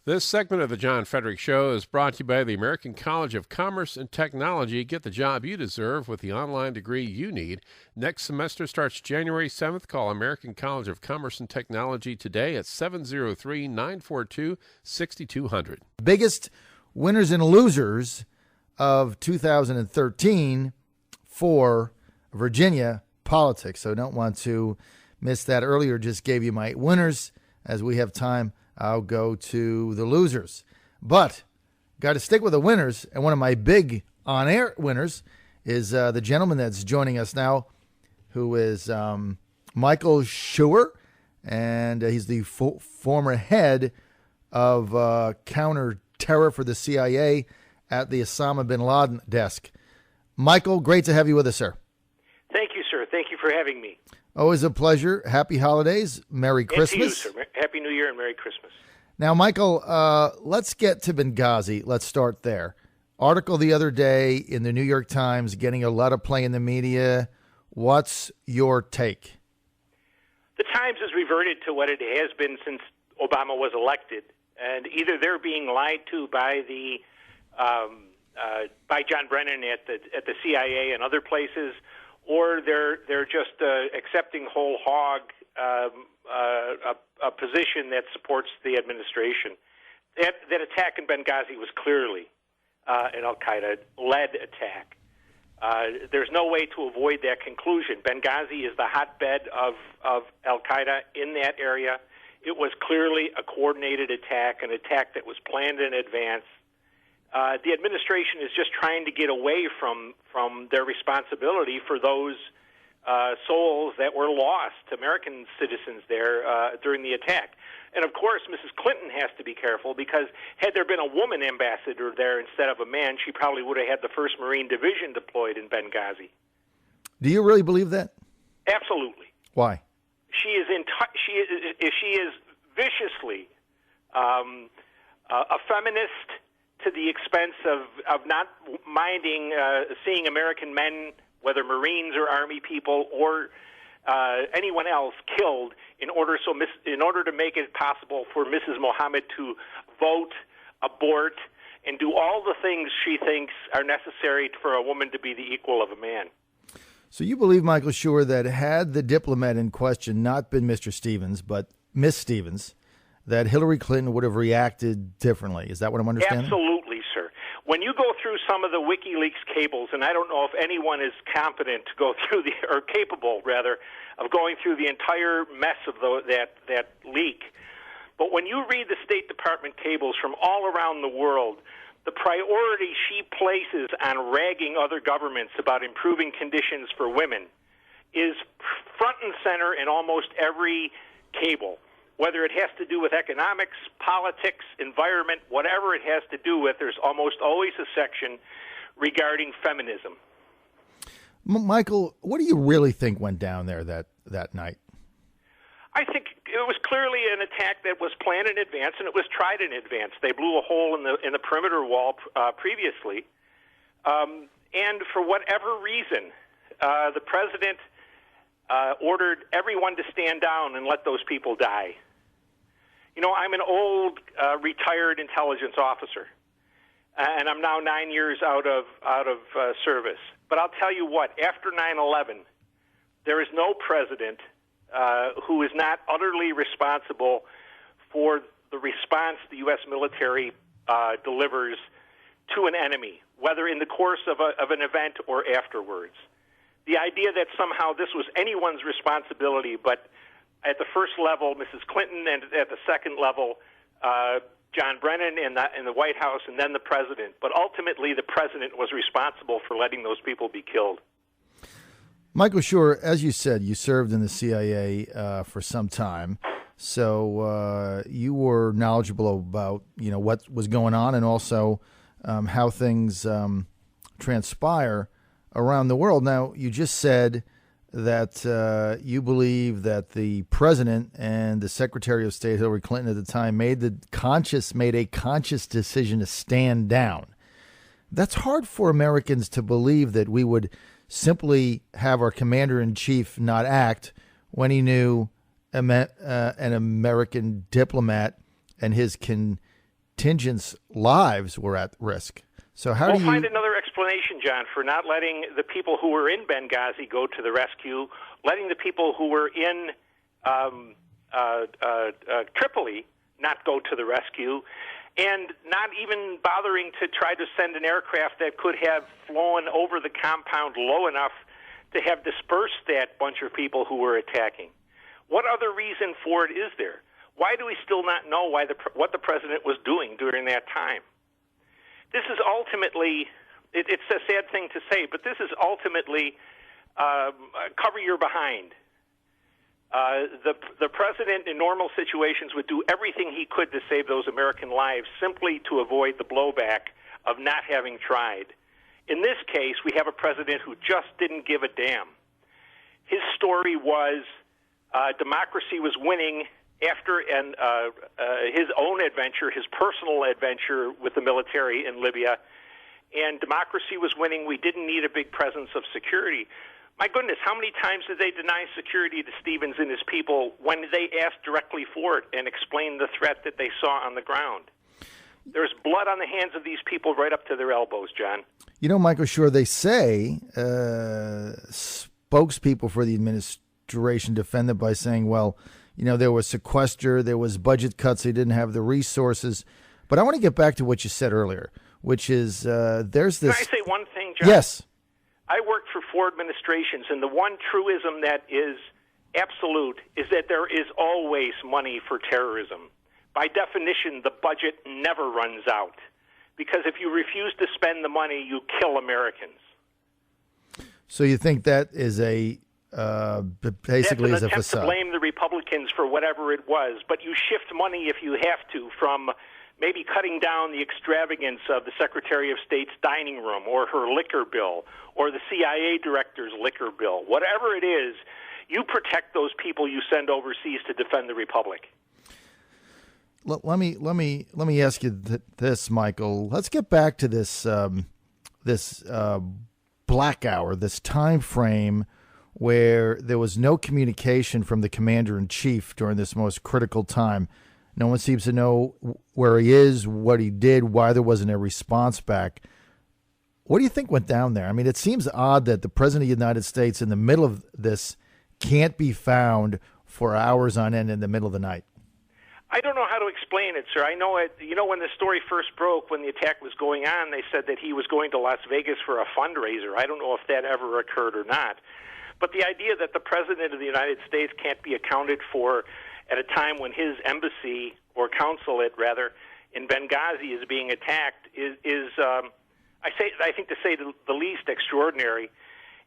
This segment of the John Fredericks Show is brought to you by the American College of Commerce and Technology. Get the job you deserve with the online degree you need. Next semester starts January 7th. Call American College of Commerce and Technology today at 703-942-6200. Biggest winners and losers of 2013 for Virginia politics. So don't want to miss that. Earlier just gave you my winners. As we have time, I'll go to the losers. But got to stick with the winners. And one of my big on-air winners is the gentleman that's joining us now, who is Michael Scheuer. And he's the former head of counter-terror for the CIA at the Osama bin Laden desk. Michael, great to have you with us, sir. Thank you, sir. Thank you for having me. Always a pleasure. Happy holidays. Merry Christmas. And to you, sir. Happy New Year and Merry Christmas. Now, Michael, let's get to Benghazi. Let's start there. Article the other day in the New York Times getting a lot of play in the media. What's your take? The Times has reverted to what it has been since Obama was elected, and either they're being lied to by John Brennan at the CIA and other places, or they're just accepting whole hog a position that supports the administration. That attack in Benghazi was clearly an al-Qaeda-led attack. There's no way to avoid that conclusion. Benghazi is the hotbed of al-Qaeda in that area. It was clearly a coordinated attack, an attack that was planned in advance. The administration is just trying to get away from their responsibility for those souls that were lost, American citizens there during the attack. And, of course, Mrs. Clinton has to be careful because had there been a woman ambassador there instead of a man, she probably would have had the 1st Marine Division deployed in Benghazi. Do you really believe that? Absolutely. Why? She is viciously a feminist to the expense of not minding seeing American men, whether Marines or Army people or anyone else, killed in order to make it possible for Mrs. Mohammed to vote, abort, and do all the things she thinks are necessary for a woman to be the equal of a man. So you believe, Michael Scheuer, that had the diplomat in question not been Mr. Stevens, but Miss Stevens, that Hillary Clinton would have reacted differently. Is that what I'm understanding? Absolutely, sir. When you go through some of the WikiLeaks cables, and I don't know if anyone is competent to go through or capable, rather, of going through the entire mess of that leak, but when you read the State Department cables from all around the world, the priority she places on ragging other governments about improving conditions for women is front and center in almost every cable. Whether it has to do with economics, politics, environment, whatever it has to do with, there's almost always a section regarding feminism. Michael, what do you really think went down there that night? I think it was clearly an attack that was planned in advance, and it was tried in advance. They blew a hole in the perimeter wall previously, and for whatever reason, the president ordered everyone to stand down and let those people die. You know, I'm an old retired intelligence officer, and I'm now 9 years out of service. But I'll tell you what: after 9/11, there is no president who is not utterly responsible for the response the U.S. military delivers to an enemy, whether in the course of an event or afterwards. The idea that somehow this was anyone's responsibility, but at the first level, Mrs. Clinton, and at the second level, John Brennan in the White House, and then the president. But ultimately, the president was responsible for letting those people be killed. Michael Scheuer, as you said, you served in the CIA for some time, so you were knowledgeable about what was going on and also how things transpire around the world. Now, you just said that you believe that the president and the Secretary of State Hillary Clinton at the time made a conscious decision to stand down. That's hard for Americans to believe, that we would simply have our commander-in-chief not act when he knew an American diplomat and his contingents' lives were at risk. So how we'll do you find another explanation, John, for not letting the people who were in Benghazi go to the rescue, letting the people who were in Tripoli not go to the rescue, and not even bothering to try to send an aircraft that could have flown over the compound low enough to have dispersed that bunch of people who were attacking. What other reason for it is there? Why do we still not know what the president was doing during that time? This is ultimately, it's a sad thing to say, but this is ultimately cover your behind. The president in normal situations would do everything he could to save those American lives simply to avoid the blowback of not having tried. In this case, we have a president who just didn't give a damn. His story was democracy was winning after his own adventure, his personal adventure with the military in Libya, and democracy was winning. We didn't need a big presence of security. My goodness, how many times did they deny security to Stevens and his people when they asked directly for it and explained the threat that they saw on the ground? There's blood on the hands of these people right up to their elbows, John. You know, Michael Scheuer, they say spokespeople for the administration defend it by saying, well, you know, there was sequester, there was budget cuts, they didn't have the resources. But I want to get back to what you said earlier, which is there's this... Can I say one thing, John? Yes. I worked for 4 administrations, and the one truism that is absolute is that there is always money for terrorism. By definition, the budget never runs out, because if you refuse to spend the money, you kill Americans. So you think that is basically is a attempt facade? To blame the Republicans for whatever it was, but you shift money if you have to from maybe cutting down the extravagance of the Secretary of State's dining room or her liquor bill or the CIA director's liquor bill. Whatever it is, you protect those people you send overseas to defend the Republic. Let me ask you this, Michael. Let's get back to this black hour, this time frame where there was no communication from the commander-in-chief during this most critical time. No one seems to know where he is, what he did, why there wasn't a response back. What do you think went down there? I mean, it seems odd that the President of the United States in the middle of this can't be found for hours on end in the middle of the night. I don't know how to explain it, sir. I know it. You know, when the story first broke, when the attack was going on, they said that he was going to Las Vegas for a fundraiser. I don't know if that ever occurred or not. But the idea that the President of the United States can't be accounted for at a time when his embassy, or consulate rather, in Benghazi is being attacked is I think to say the least extraordinary.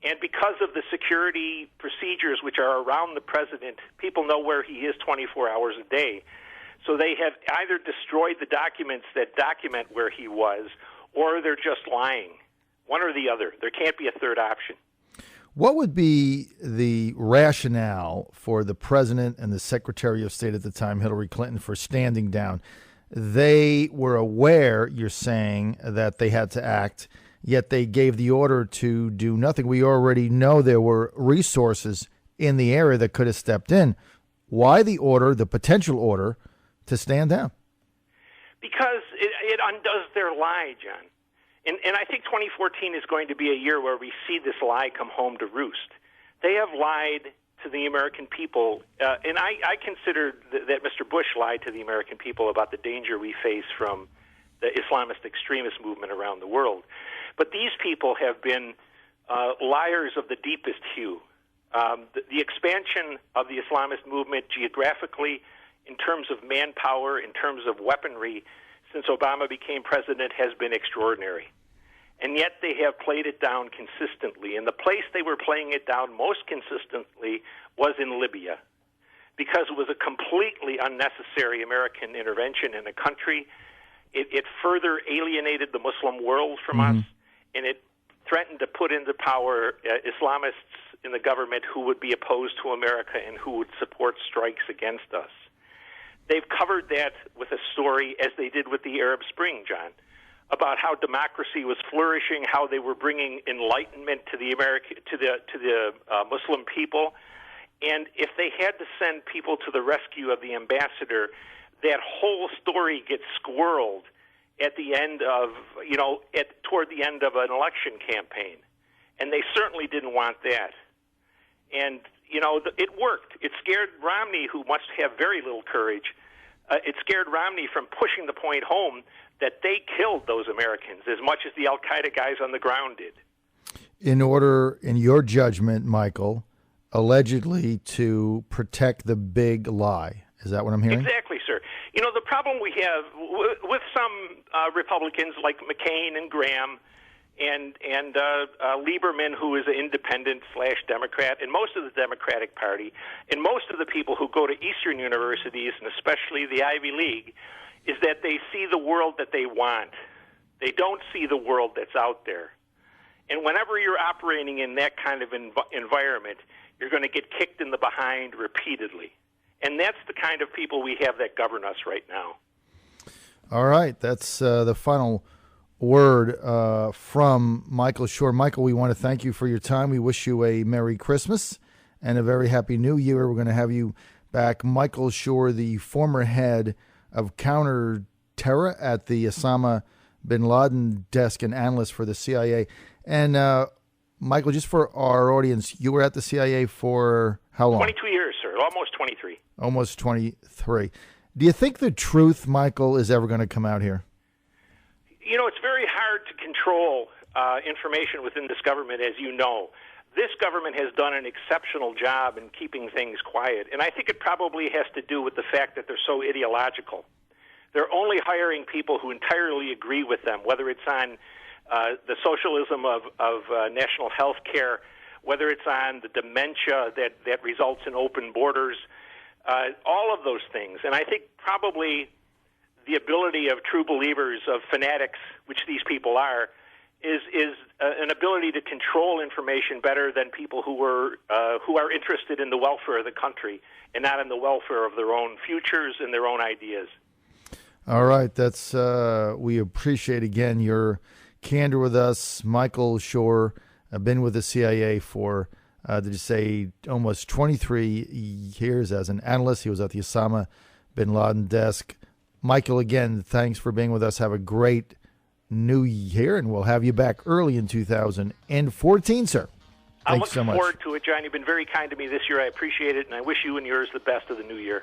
And because of the security procedures which are around the president, people know where he is 24 hours a day. So they have either destroyed the documents that document where he was, or they're just lying. One or the other. There can't be a third option. What would be the rationale for the president and the Secretary of State at the time, Hillary Clinton, for standing down? They were aware, you're saying, that they had to act, yet they gave the order to do nothing. We already know there were resources in the area that could have stepped in. Why the order, the potential order, to stand down? Because it undoes their lie, John. And I think 2014 is going to be a year where we see this lie come home to roost. They have lied to the American people, and I consider that Mr. Bush lied to the American people about the danger we face from the Islamist extremist movement around the world. But these people have been liars of the deepest hue. The expansion of the Islamist movement geographically, in terms of manpower, in terms of weaponry, since Obama became president has been extraordinary. And yet they have played it down consistently. And the place they were playing it down most consistently was in Libya, because it was a completely unnecessary American intervention in a country. It further alienated the Muslim world from us, and it threatened to put into power Islamists in the government who would be opposed to America and who would support strikes against us. They've covered that with a story, as they did with the Arab Spring, John, about how democracy was flourishing, how they were bringing enlightenment to the Muslim people. And if they had to send people to the rescue of the ambassador, that whole story gets squirreled at the end of, toward the end of an election campaign. And they certainly didn't want that. And, it worked. It scared Romney, who must have very little courage. It scared Romney from pushing the point home that they killed those Americans as much as the al-Qaeda guys on the ground did. In order, in your judgment, Michael, allegedly to protect the big lie. Is that what I'm hearing? Exactly, sir. The problem we have with some Republicans like McCain and Graham and Lieberman, who is an independent/Democrat, and most of the Democratic Party, and most of the people who go to Eastern universities, and especially the Ivy League, is that they see the world that they want. They don't see the world that's out there. And whenever you're operating in that kind of environment, you're going to get kicked in the behind repeatedly. And that's the kind of people we have that govern us right now. All right. That's the final word from Michael Scheuer. Michael, we want to thank you for your time. We wish you a Merry Christmas and a very Happy New Year. We're going to have you back. Michael Scheuer, the former head of counter-terror at the Osama bin Laden desk and analyst for the CIA. And Michael, just for our audience, you were at the CIA for how long? 22 years, sir. Almost 23. Almost 23. Do you think the truth, Michael, is ever going to come out here? It's very hard to control information within this government, as you know. This government has done an exceptional job in keeping things quiet, and I think it probably has to do with the fact that they're so ideological. They're only hiring people who entirely agree with them, whether it's on the socialism of national health care, whether it's on the dementia that results in open borders, all of those things. And I think probably the ability of true believers, of fanatics, which these people are, is an ability to control information better than people who are interested in the welfare of the country and not in the welfare of their own futures and their own ideas. All right. That's we appreciate, again, your candor with us. Michael Scheuer, been with the CIA for, did you say, almost 23 years as an analyst. He was at the Osama bin Laden desk. Michael, again, thanks for being with us. Have a great New Year, and we'll have you back early in 2014, sir. Thanks so much. I'm looking forward to it, John. You've been very kind to me this year. I appreciate it, and I wish you and yours the best of the new year.